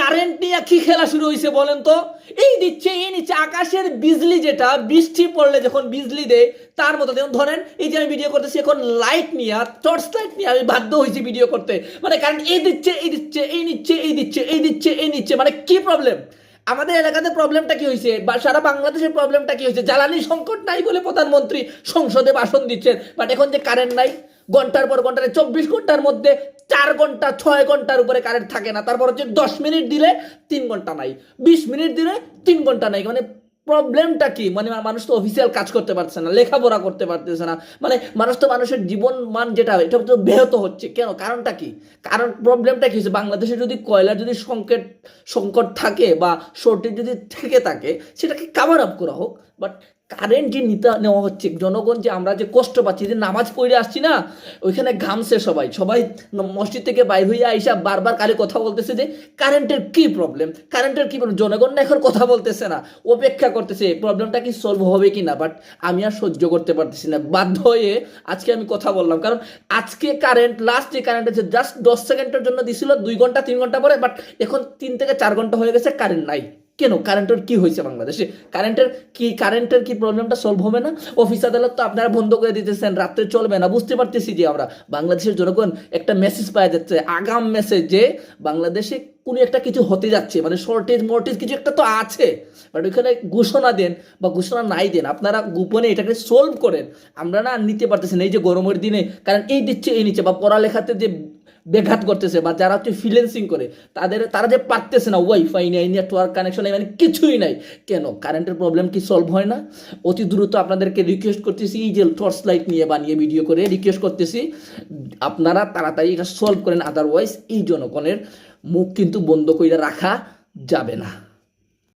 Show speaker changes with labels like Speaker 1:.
Speaker 1: Current নিয়ে কি খেলা শুরু হয়েছে বলেন তো? এই দিচ্ছে এই নিচ্ছে, আকাশের বিজলি, যেটা বৃষ্টি পড়লে যখন বিজলি দেয় তার মতো। যেমন ধরেন এই যে আমি ভিডিও করতেছি এখন, লাইট নিয়ে, টর্চ লাইট নিয়ে আমি বাধ্য হয়েছি ভিডিও করতে। মানে কারেন্ট এই দিচ্ছে এই দিচ্ছে, এই নিচ্ছে এই দিচ্ছে, এই দিচ্ছে এই নিচ্ছে, মানে কি প্রবলেম? আমাদের এলাকাতে প্রবলেমটা কি হয়েছে, বা সারা বাংলাদেশের প্রবলেমটা কি হয়েছে? জ্বালানি সংকট নাই বলে প্রধানমন্ত্রী সংসদে ভাষণ দিচ্ছেন, বাট এখন যে কারেন্ট নাই, ঘন্টার পর ঘন্টা, 24 ঘন্টার মধ্যে 4 ঘন্টা 6 ঘন্টার উপরে কারেন্ট থাকে না। তারপর হচ্ছে 10 মিনিট দিলে 3 ঘন্টা নাই, 20 মিনিট দিলে 3 ঘন্টা নাই। মানে প্রবলেমটা কি? মানে মানুষ তো অফিসিয়াল কাজ করতে পারছে না, লেখাপড়া করতে পারতেছে না, মানে মানুষের জীবন মান যেটা, এটা তো ব্যাহত হচ্ছে। কেন? কারণটা কি? কারণ প্রবলেমটা কি হচ্ছে? বাংলাদেশে যদি কয়লার যদি সংকট থাকে বা শর্টেজ যদি থেকে থাকে, সেটাকে কাভার আপ করা হোক। বাট কারেন্ট যে নেওয়া হচ্ছে, জনগণ যে আমরা যে কষ্ট পাচ্ছি, যে নামাজ পড়ে আসছি না, ওইখানে ঘামছে সবাই সবাই, মসজিদ থেকে বাইর হইয়া আইসা বারবার কালে কথা বলতেছে যে কারেন্টের কি প্রবলেম, কারেন্টের কি প্রবলেম। জনগণ না এখন কথা বলতেছে না, অপেক্ষা করতেছে প্রবলেমটা কি সলভ হবে কি না। বাট আমি আর সহ্য করতে পারতেছি না, বাধ্য হয়ে আজকে আমি কথা বললাম। কারণ আজকে কারেন্ট, লাস্ট যে কারেন্ট আছে জাস্ট 10 সেকেন্ডের জন্য দিছিল, 2 ঘন্টা 3 ঘন্টা পরে, বাট এখন 3 থেকে 4 ঘন্টা হয়ে গেছে কারেন্ট নাই। কেন? কারেন্টের কি হয়েছে বাংলাদেশে? কারেন্টের কি প্রবলেমটা সলভ হবে না? অফিস আদালত তো আপনারা বন্ধ করে দিতেছেন, রাত্রে চলবে না, বুঝতে পারতেছি যে আমরা বাংলাদেশের জনগণ একটা মেসেজ পাওয়া যাচ্ছে, আগাম মেসেজ, যে বাংলাদেশে কোনো একটা কিছু হতে যাচ্ছে, মানে শর্টেজ মর্টেজ কিছু একটা তো আছে। বাট ওইখানে ঘোষণা দেন বা ঘোষণা নাই দেন, আপনারা গোপনে এটাকে সলভ করেন। আমরা না নিতে পারতেছি না, এই যে গরমের দিনে কারণ এই দিচ্ছে এই নিচ্ছে, বা পড়ালেখাতে যে ব্যাঘাত করতেছে, বা যারা হচ্ছে ফ্রিল্যান্সিং করে তারা যে পারতেছে না, ওয়াইফাই নেই, নেটওয়ার্ক কানেকশন নেই, মানে কিছুই নাই। কেন? কারেন্টের প্রবলেম কি সলভ হয় না? অতি দ্রুত আপনাদেরকে রিকোয়েস্ট করতেছি, এই যে টর্চ লাইট নিয়ে বানিয়ে ভিডিও করে রিকোয়েস্ট করতেছি, আপনারা তাড়াতাড়ি এটা সলভ করেন, আদারওয়াইজ এই জনগণের মুখ কিন্তু বন্ধ করে রাখা যাবে না।